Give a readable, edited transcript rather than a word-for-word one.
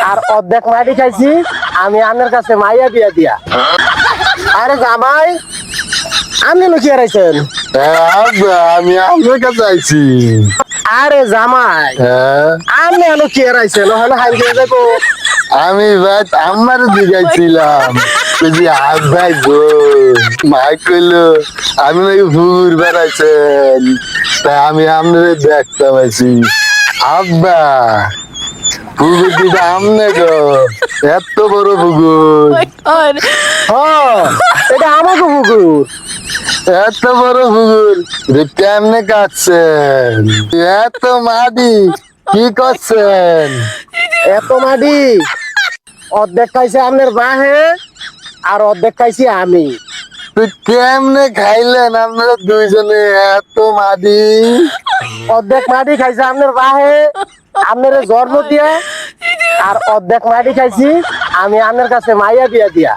আর অর্ধেক মাটি খাইছি আমি আপনার কাছে মাইয়া বিয়া দিয়া। আরে জামাই আপনি লুকিয়ে রাখছেন? আব্বা আমি আপনার কাছে আইছি। আরে জামাই আপনি লুকিয়ে রাখছেন হলো হাই দিয়ে যাবো। আমি ভাই আমার দিগাইছিলাম বুঝি আব্বাই গো মাই কইলো আমি নাকি ঘুর বেড়াইছেন তাই আমি আপনাদের দেখতে পাইছি। আব্বা পুকুর দিটা আমনে গো এত বড় পুকুর। এটা আমাকে পুকুর। এত বড় পুকুর কেমনে কাটছেন? এত মাটি কি করছেন? এত মাটি অর্ধেক খাইছে আপনার বাহে আর অর্ধেক খাইছি আমি। তুই কেমনে খাইলেন আপনারা দুইজনে এত মাটি? অর্ধেক মাটি খাইছে আপনার বাহে আপনার জন্ম দিয়া, আর অর্ধেক মাটি খাইছি আমি আপনার কাছে মাইয়া বিয়া দিয়া।